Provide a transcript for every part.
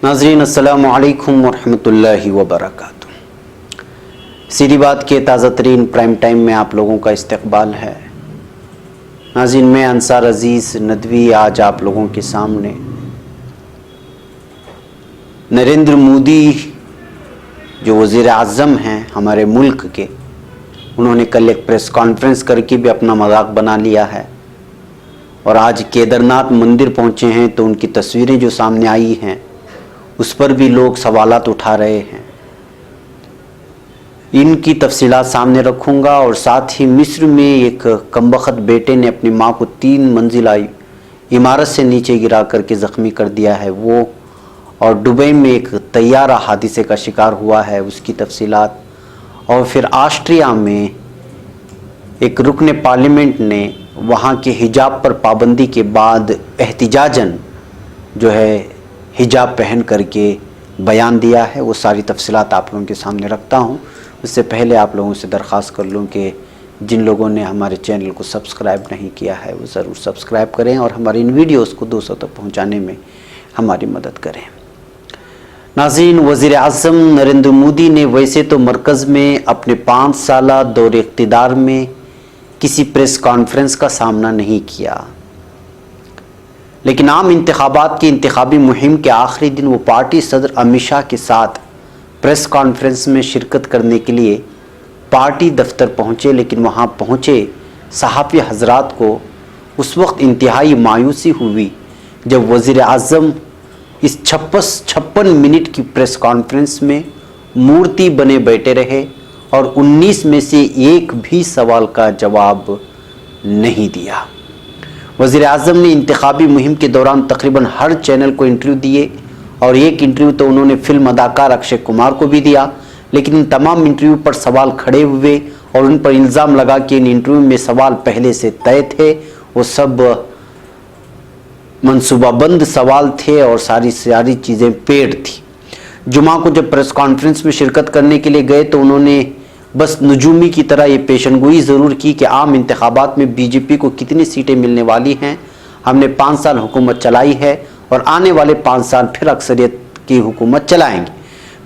नाज़रीन अस्सलामु अलैकुम वरहमतुल्लाहि वबरकातुह। सीधी बात के ताज़ा तरीन प्राइम टाइम में आप लोगों का इस्तकबाल है। नाज़रीन, मैं अंसार अज़ीज़ नदवी आज आप लोगों के सामने नरेंद्र मोदी जो वज़ीर आज़म हैं हमारे मुल्क के, उन्होंने कल एक प्रेस कॉन्फ्रेंस करके भी अपना मजाक बना लिया है और आज केदारनाथ मंदिर पहुँचे हैं तो उनकी तस्वीरें जो सामने आई हैं उस पर भी लोग सवालात उठा रहे हैं। इनकी तफसीलात सामने रखूंगा और साथ ही मिस्र में एक कमबख्त बेटे ने अपनी माँ को 3 मंजिला इमारत से नीचे गिरा करके ज़ख्मी कर दिया है वो, और दुबई में एक तैयारा हादसे का शिकार हुआ है उसकी तफसीलात, और फिर ऑस्ट्रिया में एक रुकने पार्लियामेंट ने वहाँ के हिजाब पर पाबंदी के बाद एहतिजाजन जो है हिजाब पहन करके बयान दिया है। वो सारी तफसीलात आप लोगों के सामने रखता हूँ। उससे पहले आप लोगों से दरख्वास्त कर लूँ कि जिन लोगों ने हमारे चैनल को सब्सक्राइब नहीं किया है वो ज़रूर सब्सक्राइब करें और हमारी इन वीडियोस को 200 तक पहुँचाने में हमारी मदद करें। नाज़रीन, वज़ीर आज़म नरेंद्र मोदी ने वैसे तो मरकज़ में अपने 5 साला दौरे इक़्तिदार में किसी प्रेस कॉन्फ्रेंस का सामना नहीं किया, लेकिन आम इंतखाबात की इंतखाबी मुहिम के आखिरी दिन वो पार्टी सदर अमित शाह के साथ प्रेस कॉन्फ्रेंस में शिरकत करने के लिए पार्टी दफ्तर पहुँचे। लेकिन वहाँ पहुँचे सहाफ़ी हजरात को उस वक्त इंतहाई मायूसी हुई जब वज़ीर आज़म इस 56 मिनट की प्रेस कॉन्फ्रेंस में मूर्ति बने बैठे रहे और 19 में से एक भी सवाल का जवाब नहीं दिया। वज़ीर आज़म ने इंतखाबी मुहिम के दौरान तकरीबन हर चैनल को इंटरव्यू दिए और एक इंटरव्यू तो उन्होंने फिल्म अदाकार अक्षय कुमार को भी दिया, लेकिन इन तमाम इंटरव्यू पर सवाल खड़े हुए और उन पर इल्ज़ाम लगा कि इन इंटरव्यू में सवाल पहले से तय थे, वो सब मनसूबाबंद सवाल थे और सारी चीज़ें पेड थी। जुमा को जब प्रेस कॉन्फ्रेंस में शिरकत करने के लिए गए तो उन्होंने बस नजूमी की तरह ये पेशनगोई ज़रूर की कि आम इंतखाबात में बीजेपी को कितनी सीटें मिलने वाली हैं, हमने 5 साल हुकूमत चलाई है और आने वाले 5 साल फिर अक्सरियत की हुकूमत चलाएंगे।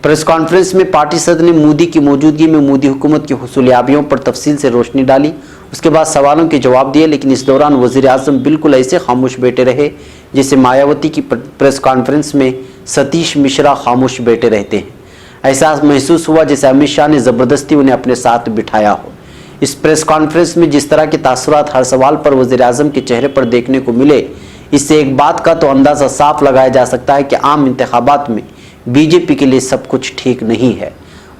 प्रेस कॉन्फ्रेंस में पार्टी सदर ने मोदी की मौजूदगी में मोदी हुकूमत की हुसूलियाबियों पर तफसील से रोशनी डाली, उसके बाद सवालों के जवाब दिए। लेकिन इस दौरान वज़ीर आज़म बिल्कुल ऐसे खामोश बैठे रहे जैसे मायावती की प्रेस कॉन्फ्रेंस में सतीश मिश्रा खामोश बैठे रहते हैं। ऐसा महसूस हुआ जैसे अमित शाह ने ज़बरदस्ती उन्हें अपने साथ बिठाया हो। इस प्रेस कॉन्फ्रेंस में जिस तरह के तासुरात हर सवाल पर वज़ीर आज़म के चेहरे पर देखने को मिले, इससे एक बात का तो अंदाज़ा साफ लगाया जा सकता है कि आम इंतखाबात में बीजेपी के लिए सब कुछ ठीक नहीं है।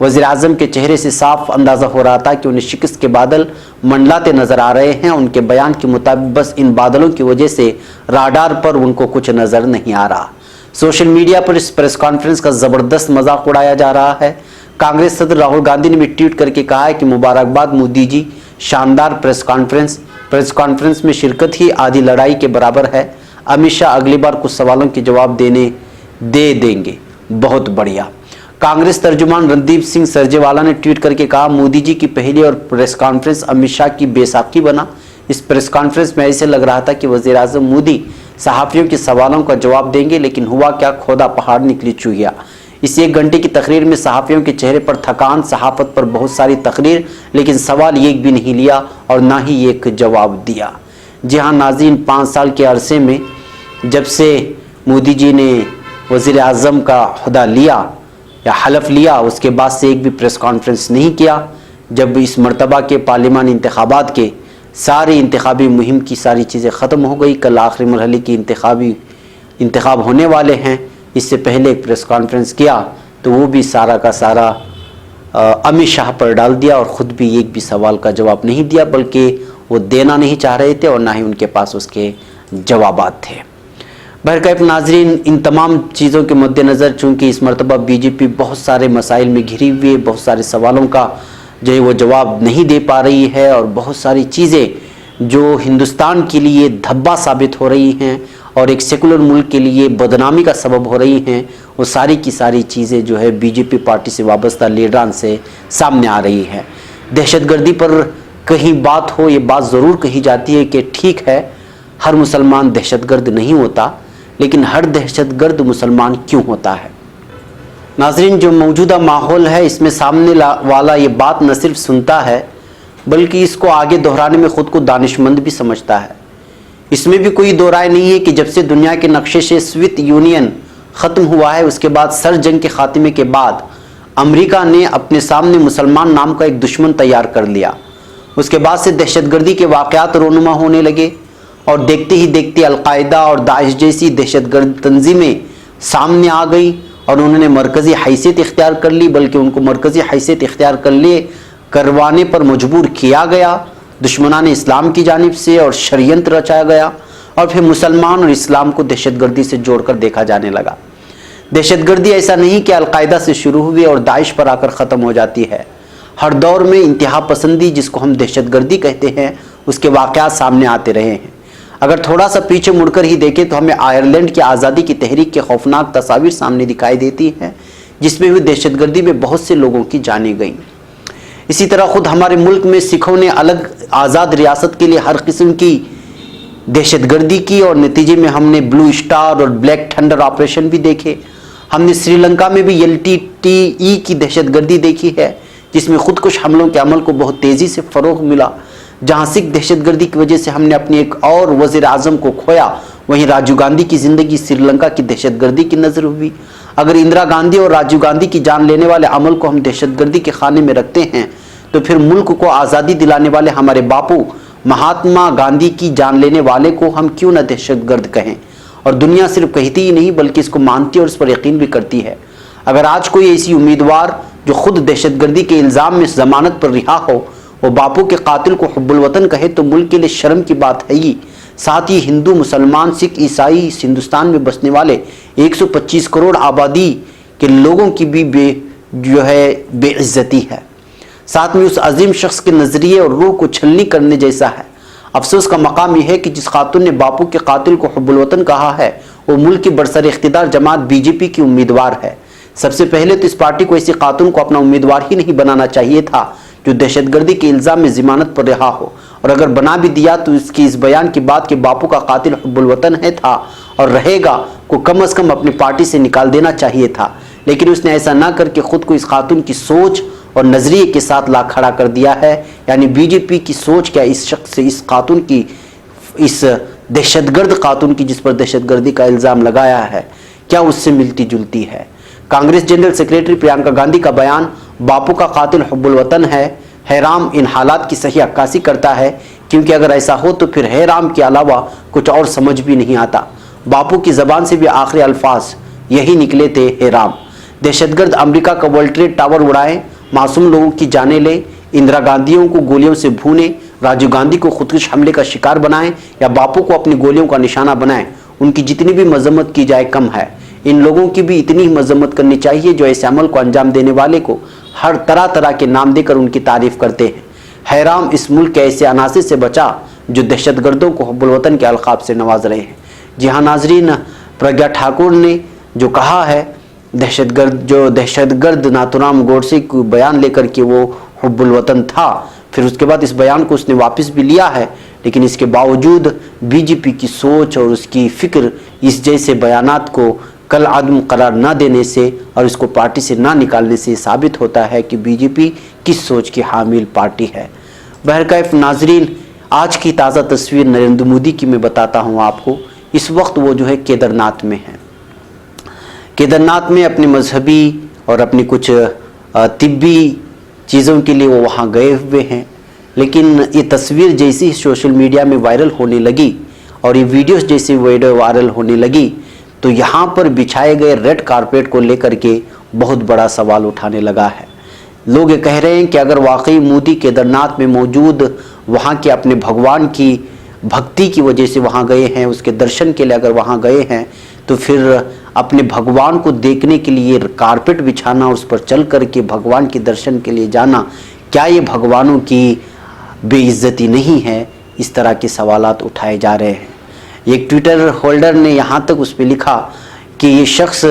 वज़ीर आज़म के चेहरे से साफ अंदाज़ा हो रहा था कि उन्हें शिकस्त के बादल मंडलाते नज़र आ रहे हैं। उनके बयान के मुताबिक बस इन बादलों की वजह से राडार पर उनको कुछ नज़र नहीं आ रहा। सोशल मीडिया पर इस प्रेस कॉन्फ्रेंस का ज़बरदस्त मजाक उड़ाया जा रहा है। कांग्रेस सदर राहुल गांधी ने भी ट्वीट करके कहा है कि मुबारकबाद मोदी जी, शानदार प्रेस कॉन्फ्रेंस में शिरकत ही आधी लड़ाई के बराबर है। अमित शाह अगली बार कुछ सवालों के जवाब दे देंगे, बहुत बढ़िया। कांग्रेस तर्जुमान रणदीप सिंह सरजेवाला ने ट्वीट करके कहा, मोदी जी की पहली और प्रेस कॉन्फ्रेंस अमित शाह की बैसाखी बना। इस प्रेस कॉन्फ्रेंस में ऐसे लग रहा था कि वज़ीर आज़म मोदी सहाफ़ियों के सवालों का जवाब देंगे, लेकिन हुआ क्या, खोदा पहाड़ निकली चूहिया। इस 1 घंटे की तकरीर में सहाफ़ियों के चेहरे पर थकान, सहाफ़त पर बहुत सारी तकरीर, लेकिन सवाल एक भी नहीं लिया और ना ही एक जवाब दिया। जी हाँ नाज़रीन, 5 साल के अरसे में जब से मोदी जी ने वज़ीर आज़म का ओहदा लिया या हलफ लिया, उसके बाद से एक भी प्रेस कॉन्फ्रेंस नहीं किया। जब इस मरतबा के पार्लियामानी इंतखाबात के सारी इंतखाबी मुहिम की सारी चीज़ें ख़त्म हो गई, कल आखिरी मरहले की इंतखाब होने वाले हैं, इससे पहले एक प्रेस कॉन्फ्रेंस किया तो वो भी सारा का सारा अमित शाह पर डाल दिया और ख़ुद भी एक भी सवाल का जवाब नहीं दिया, बल्कि वो देना नहीं चाह रहे थे और ना ही उनके पास उसके जवाबात थे। बहरकैफ नाजरीन, इन तमाम चीज़ों के मद्देनज़र चूँकि इस मरतबा बीजेपी बहुत सारे मसाइल में घिरी हुई है, बहुत सारे सवालों का जो है वो जवाब नहीं दे पा रही है और बहुत सारी चीज़ें जो हिंदुस्तान के लिए धब्बा साबित हो रही हैं और एक सेकुलर मुल्क के लिए बदनामी का सबब हो रही हैं, वो सारी की सारी चीज़ें जो है बीजेपी पार्टी से वाबस्ता लीडरान से सामने आ रही हैं। दहशतगर्दी पर कहीं बात हो, ये बात ज़रूर कही जाती है कि ठीक है हर मुसलमान दहशतगर्द नहीं होता, لیکن ہر دہشت گرد مسلمان کیوں ہوتا ہے؟ ناظرین، جو موجودہ ماحول ہے اس میں سامنے والا یہ بات نہ صرف سنتا ہے بلکہ اس کو آگے دہرانے میں خود کو دانشمند بھی سمجھتا ہے۔ اس میں بھی کوئی دو رائے نہیں ہے کہ جب سے دنیا کے نقشے سے سوویت یونین ختم ہوا ہے، اس کے بعد سر جنگ کے خاتمے کے بعد امریکہ نے اپنے سامنے مسلمان نام کا ایک دشمن تیار کر لیا۔ اس کے بعد سے دہشت گردی کے واقعات رونما ہونے لگے اور دیکھتے ہی دیکھتے القاعدہ اور داعش جیسی دہشت گرد تنظیمیں سامنے آ گئی اور انہوں نے مرکزی حیثیت اختیار کر لی، بلکہ ان کو مرکزی حیثیت اختیار کروانے پر مجبور کیا گیا دشمنان اسلام کی جانب سے، اور شریعت رچایا گیا، اور پھر مسلمان اور اسلام کو دہشت گردی سے جوڑ کر دیکھا جانے لگا۔ دہشت گردی ایسا نہیں کہ القاعدہ سے شروع ہوئی اور داعش پر آ کر ختم ہو جاتی ہے۔ ہر دور میں انتہا پسندی، جس کو ہم دہشت گردی کہتے ہیں، اس کے واقعات سامنے آتے رہے ہیں۔ اگر تھوڑا سا پیچھے مڑ کر ہی دیکھیں تو ہمیں آئرلینڈ کی آزادی کی تحریک کے خوفناک تصاویر سامنے دکھائی دیتی ہیں، جس میں بھی دہشت گردی میں بہت سے لوگوں کی جانیں گئیں۔ اسی طرح خود ہمارے ملک میں سکھوں نے الگ آزاد ریاست کے لیے ہر قسم کی دہشت گردی کی، اور نتیجے میں ہم نے بلو اسٹار اور بلیک تھنڈر آپریشن بھی دیکھے۔ ہم نے سری لنکا میں بھی LTTE کی دہشت گردی دیکھی ہے، جس میں خودکش حملوں کے عمل کو بہت تیزی سے فروغ ملا۔ جہاں سکھ دہشت گردی کی وجہ سے ہم نے اپنے ایک اور وزیر اعظم کو کھویا، وہیں راجیو گاندھی کی زندگی سری لنکا کی دہشت گردی کی نظر ہوئی۔ اگر اندرا گاندھی اور راجیو گاندھی کی جان لینے والے عمل کو ہم دہشت گردی کے خانے میں رکھتے ہیں تو پھر ملک کو آزادی دلانے والے ہمارے باپو مہاتما گاندھی کی جان لینے والے کو ہم کیوں نہ دہشت گرد کہیں؟ اور دنیا صرف کہتی ہی نہیں بلکہ اس کو مانتی اور اس پر یقین بھی کرتی ہے۔ اگر آج کوئی ایسی امیدوار جو خود دہشت گردی کے الزام میں ضمانت پر رہا ہو، وہ باپو کے قاتل کو حب الوطن کہے تو ملک کے لیے شرم کی بات ہے ہی۔ ساتھ ہی ہندو، مسلمان، سکھ، عیسائی اس ہندوستان میں بسنے والے 125 کروڑ آبادی کے لوگوں کی بھی بے عزتی ہے۔ ساتھ میں اس عظیم شخص کے نظریے اور روح کو چھلنی کرنے جیسا ہے۔ افسوس کا مقام یہ ہے کہ جس خاتون نے باپو کے قاتل کو حب الوطن کہا ہے، وہ ملک کی برسر اقتدار جماعت BJP کی امیدوار ہے۔ سب سے پہلے تو اس پارٹی کو ایسی خاتون کو اپنا امیدوار ہی نہیں بنانا چاہیے تھا جو دہشت گردی کے الزام میں ضمانت پر رہا ہو، اور اگر بنا بھی دیا تو اس کی اس بیان کے بعد کہ باپو کا قاتل حب الوطن تھا اور رہے گا کو کم از کم اپنی پارٹی سے نکال دینا چاہیے تھا۔ لیکن اس نے ایسا نہ کر کے خود کو اس خاتون کی سوچ اور نظریے کے ساتھ لا کھڑا کر دیا ہے، یعنی BJP کی سوچ کیا اس شخص سے، اس خاتون کی، اس دہشت گرد خاتون کی جس پر دہشت گردی کا الزام لگایا ہے، کیا اس سے ملتی جلتی ہے؟ کانگریس جنرل سیکریٹری پرینکا گاندھی کا بیان باپو کا قاتل حب الوطن ہے رام ان حالات کی صحیح عکاسی کرتا ہے، کیونکہ اگر ایسا ہو تو پھر ہے رام کے علاوہ کچھ اور سمجھ بھی نہیں آتا۔ باپو کی زبان سے بھی آخری الفاظ یہی نکلے تھے، ہے رام۔ دہشت گرد امریکہ کا ورلڈ ٹریڈ ٹاور اڑائیں، معصوم لوگوں کی جانیں لیں، اندرا گاندھیوں کو گولیوں سے بھونیں، راجیو گاندھی کو خودکش حملے کا شکار بنائیں یا باپو کو اپنی گولیوں کا نشانہ بنائیں، ان کی جتنی بھی مذمت کی جائے کم ہے۔ ان لوگوں کی بھی اتنی ہی مذمت کرنی چاہیے جو ایسے عمل کو انجام دینے والے کو ہر طرح کے نام دے کر ان کی تعریف کرتے ہیں۔ حیرام اس ملک کے ایسے عناصر سے بچا جو دہشت گردوں کو حب الوطن کے القاب سے نواز رہے ہیں۔ جی ہاں ناظرین، پرگیا ٹھاکر نے جو کہا ہے، دہشت گرد ناتھورام گوڈسے کو بیان لے کر کہ وہ حب الوطن تھا، پھر اس کے بعد اس بیان کو اس نے واپس بھی لیا ہے، لیکن اس کے باوجود BJP کی سوچ اور اس کی فکر اس جیسے بیانات کو کل عدم قرار نہ دینے سے اور اس کو پارٹی سے نہ نکالنے سے ثابت ہوتا ہے کہ BJP کس سوچ کی حامل پارٹی ہے۔ بہرکیف ناظرین، آج کی تازہ تصویر نریندر مودی کی میں بتاتا ہوں آپ کو۔ اس وقت وہ کیدرناتھ میں ہیں۔ کیدرناتھ میں اپنے مذہبی اور اپنی کچھ طبی چیزوں کے لیے وہ وہاں گئے ہوئے ہیں، لیکن یہ تصویر جیسی سوشل میڈیا میں وائرل ہونے لگی اور یہ ویڈیوز جیسی وائرل ہونے لگی تو یہاں پر بچھائے گئے ریڈ کارپیٹ کو لے کر کے بہت بڑا سوال اٹھانے لگا ہے۔ لوگ یہ کہہ رہے ہیں کہ اگر واقعی مودی کیدرناتھ میں موجود وہاں کے اپنے بھگوان کی بھکتی کی وجہ سے وہاں گئے ہیں، اس کے درشن کے لیے اگر وہاں گئے ہیں تو پھر اپنے بھگوان کو دیکھنے کے لیے کارپیٹ بچھانا، اس پر چل کر کے بھگوان کے درشن کے لیے جانا، کیا یہ بھگوانوں کی بے عزتی نہیں ہے؟ اس طرح کے سوالات اٹھائے جا رہے ہیں۔ ایک ٹویٹر ہولڈر نے یہاں تک اس پہ لکھا کہ یہ شخص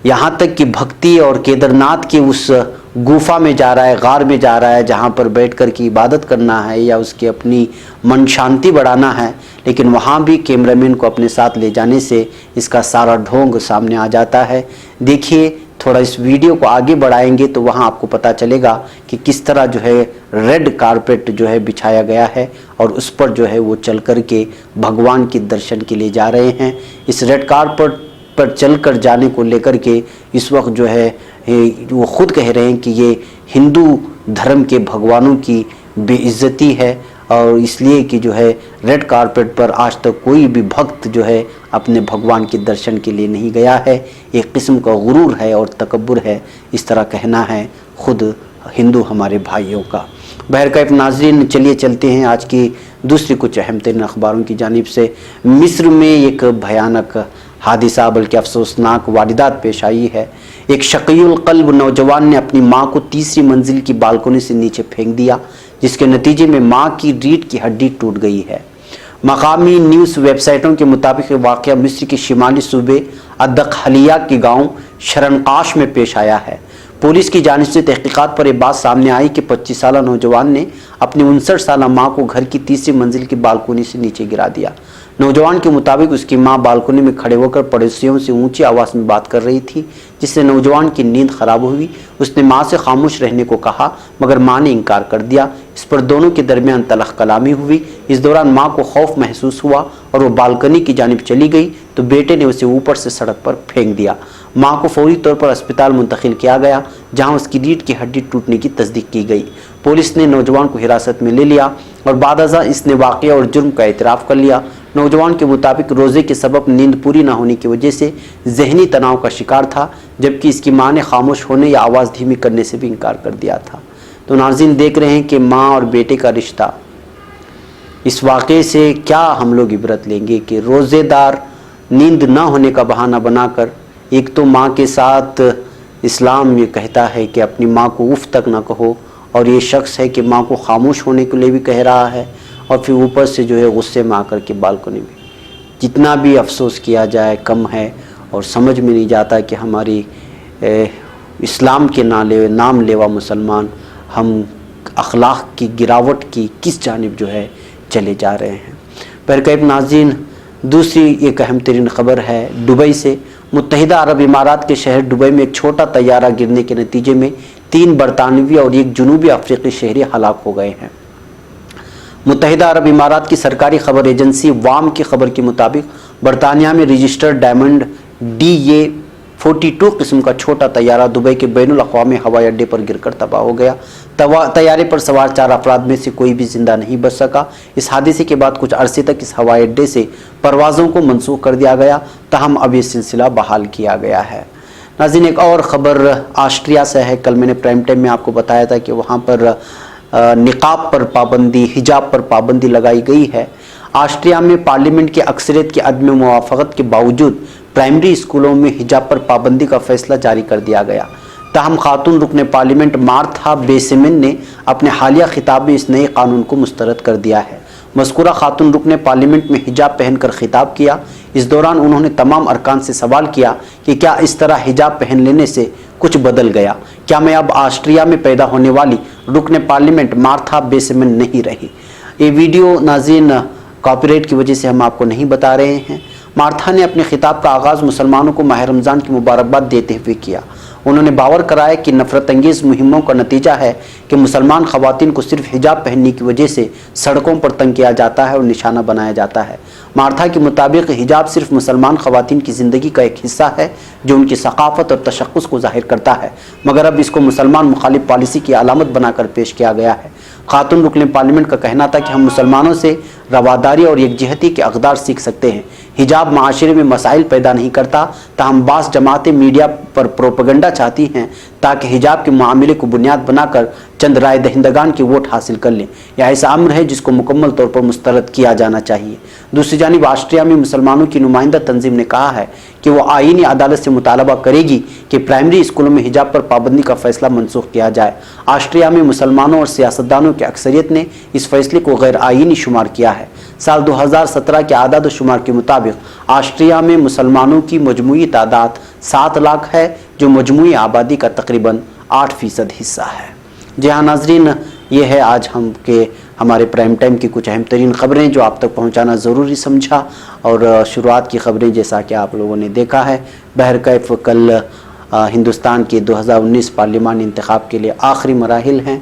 یہاں تک کہ بھکتی اور کیدرناتھ کے اس गुफा में जा रहा है, गार में जा रहा है, जहाँ पर बैठ कर की इबादत करना है या उसकी अपनी मन शांति बढ़ाना है, लेकिन वहाँ भी कैमरामैन को अपने साथ ले जाने से इसका सारा ढोंग सामने आ जाता है। देखिए, थोड़ा इस वीडियो को आगे बढ़ाएंगे तो वहाँ आपको पता चलेगा कि किस तरह जो है रेड कारपेट जो है बिछाया गया है और उस पर जो है वो चल कर के भगवान के दर्शन के लिए जा रहे हैं। इस रेड कारपेट पर चल कर जाने को लेकर के इस वक्त जो है वो खुद कह रहे हैं कि ये हिंदू धर्म के भगवानों की बेइज्जती है और इसलिए कि जो है रेड कारपेट पर आज तक कोई भी भक्त जो है अपने भगवान के दर्शन के लिए नहीं गया है। एक किस्म का गुरूर है और तकब्बुर है, इस तरह कहना है खुद हिंदू हमारे भाइयों का। बहरकैफ नाज़रीन, चलिए चलते हैं आज की दूसरी कुछ अहम तरीन अखबारों की जानिब से। मिस्र में एक भयानक हादिसा बल्कि अफसोसनाक वारदात पेश आई है। एक शकीउल क़ल्ब नौजवान ने अपनी मां को तीसरी मंजिल की बालकनी से नीचे फेंक दिया, जिसके नतीजे में मां की रीढ़ की हड्डी टूट गई है। मकामी न्यूज़ वेबसाइटों के मुताबिक वाक़या मिस्र के शिमाली सूबे अद्दखलिया के गांव शरनकाश में पेश आया है। पुलिस की जानिब से तहकीकात पर यह बात सामने आई कि 25 साला नौजवान ने अपनी 59 साला मां को घर की तीसरी मंजिल की बालकनी से नीचे गिरा दिया। नौजवान के मुताबिक उसकी मां बालकनी में खड़े होकर पड़ोसियों से ऊंची आवाज़ में बात कर रही थी, जिससे नौजवान की नींद खराब हुई। उसने मां से खामोश रहने को कहा, मगर मां ने इनकार कर दिया। इस पर दोनों के दरमियान तलख कलामी हुई। इस दौरान मां को खौफ महसूस हुआ और वो बालकनी की जानिब चली गई तो बेटे ने उसे ऊपर से सड़क पर फेंक दिया। मां को फौरी तौर पर अस्पताल मुंतकिल किया गया, जहां उसकी रीढ़ की हड्डी टूटने की तस्दीक की गई। पुलिस ने नौजवान को हिरासत में ले लिया और बादअज़ा इसने वाक़या और जुर्म का एतराफ़ कर लिया। नौजवान के मुताबिक रोज़े के सबब नींद पूरी न होने की वजह से ज़हनी तनाव का शिकार था, जबकि इसकी मां ने खामोश होने या आवाज़ धीमी करने से भी इनकार कर दिया था। तो नाज़रीन, देख रहे हैं कि मां और बेटे का रिश्ता, इस वाक़े से क्या हम लोग इबरत लेंगे कि रोज़ेदार नींद न होने का बहाना बनाकर, एक तो माँ के साथ इस्लाम ये कहता है कि अपनी माँ को उफ़ तक ना कहो, और ये शख्स है कि माँ को खामोश होने के लिए भी कह रहा है, और फिर ऊपर से जो है गुस्से में आकर के बालकनी में। जितना भी अफसोस किया जाए कम है, और समझ में नहीं जाता कि हमारी इस्लाम के नाम लेवा मुसलमान हम अखलाक की गिरावट की किस जानिब जो है चले जा रहे हैं। बहरकैफ नाज़रीन, दूसरी एक अहम तरीन ख़बर है दुबई से। मुत्तहिदा अरब इमारात के शहर दुबई में एक छोटा तैयारा गिरने के नतीजे में 3 बरतानवी और 1 जनूबी अफ्रीकी शहरी हलाक हो गए हैं। मुत्तहिदा अरब इमारात की सरकारी खबर एजेंसी वाम की खबर के मुताबिक बरतानिया में रजिस्टर्ड डायमंड DA-42 किस्म का छोटा तैयारा दुबई के बैनुल अक़वामी हवाई अड्डे पर गिरकर तबाह हो गया। तैयारे पर सवार 4 अफराद में से कोई भी जिंदा नहीं बच सका। इस हादसे के बाद कुछ अरसे तक इस हवाई अड्डे से परवाज़ों को मनसूख कर दिया गया, ताहम अब ये सिलसिला बहाल किया गया है। नाज़रीन, एक और ख़बर ऑस्ट्रिया से है। कल मैंने प्राइम टाइम में आपको बताया था कि वहाँ पर निकाब पर पाबंदी, हिजाब पर पाबंदी लगाई गई है। ऑस्ट्रिया में पार्लियामेंट की अक्सरियत की अदम मुवाफ़क़त के बावजूद प्राइमरी स्कूलों में हिजाब पर पाबंदी का फैसला जारी कर दिया गया। ताहम खातून रुकन पार्लियामेंट मार्था बेसेमन ने अपने हालिया खिताब में इस नए कानून को मुस्तरद कर दिया है। मज़कूरा खातून रुकन पार्लियामेंट में हिजाब पहनकर खिताब किया। इस दौरान उन्होंने तमाम अरकान से सवाल किया कि क्या इस तरह हिजाब पहन लेने से कुछ बदल गया, क्या मैं अब ऑस्ट्रिया में पैदा होने वाली रुकन पार्लियामेंट मार्था बेसेमन नहीं रही। ये वीडियो नाज़रीन कॉपीराइट की वजह से हम आपको नहीं बता रहे हैं। मार्था ने अपने खिताब का आगाज़ मुसलमानों को माह रमज़ान की मुबारकबाद देते हुए किया। उन्होंने बावर कराया कि नफरत अंगेज़ मुहिमों का नतीजा है कि मुसलमान ख़वातीन को सिर्फ हिजाब पहनने की वजह से सड़कों पर तंग किया जाता है और निशाना बनाया जाता है। मार्था के मुताबिक हिजाब सिर्फ मुसलमान ख़वातीन की ज़िंदगी का एक हिस्सा है जो उनकी सकाफ़त और तशख़्ख़ुस को ज़ाहिर करता है, मगर अब इसको मुसलमान मुखालिफ पॉलिसी की अलामत बनाकर पेश किया गया है। खातून रुकन पार्लियामेंट का कहना था कि हम मुसलमानों से रवादारी और यकजहती के अक़दार सीख सकते हैं। हिजाब माशरे में मसाइल पैदा नहीं करता, ताहम बास जमातें मीडिया पर प्रोपेगेंडा चाहती हैं ताकि हिजाब के मामले को बुनियाद बनाकर चंद राय दहिंदगान की वोट हासिल कर लें। यह ऐसा अम्र है जिसको मुकम्मल तौर पर मुस्तरद किया जाना चाहिए। दूसरी जानिब ऑस्ट्रिया में मुसलमानों की नुमाइंदा तंजीम ने कहा है कि वो आईनी अदालत से मुतालबा करेगी कि प्राइमरी स्कूलों में हिजाब पर पाबंदी का फैसला मनसूख किया जाए। ऑस्ट्रिया में मुसलमानों और सियासतदानों की अक्सरियत ने इस फैसले को गैर आईनी शुमार किया है। साल 2017 के आदाद शुमार के मुताबिक ऑस्ट्रिया में मुसलमानों की मजमूई तादाद 7 लाख है, जो मजमूई आबादी का तकरीबन 8% حصہ ہے۔ جی ہاں ناظرین، یہ ہے آج ہمارے پرائم ٹائم کی کچھ اہم ترین خبریں جو آپ تک پہنچانا ضروری سمجھا، اور شروعات کی خبریں جیسا کہ آپ لوگوں نے دیکھا ہے، بہرکیف کل ہندوستان کے 2019 پارلیمان انتخاب کے لیے آخری مراحل ہیں۔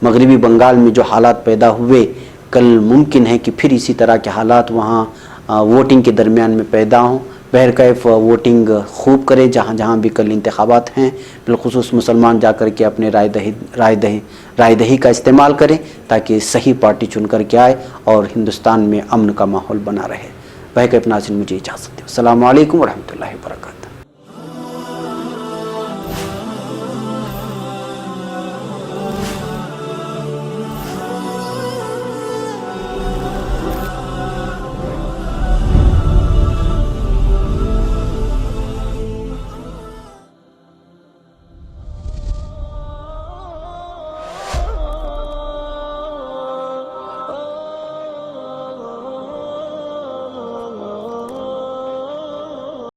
مغربی بنگال میں جو حالات پیدا ہوئے، کل ممکن ہے کہ پھر اسی طرح کے حالات وہاں ووٹنگ کے درمیان میں پیدا ہوں۔ بہرکیف ووٹنگ خوب کرے جہاں جہاں بھی کل انتخابات ہیں، بالخصوص مسلمان جا کر کے اپنے رائے دہی کا استعمال کریں تاکہ صحیح پارٹی چن کر کے آئے اور ہندوستان میں امن کا ماحول بنا رہے۔ بہرکیف ناظرین، مجھے اجازت دیں۔ السلام علیکم ورحمۃ اللہ وبرکاتہ۔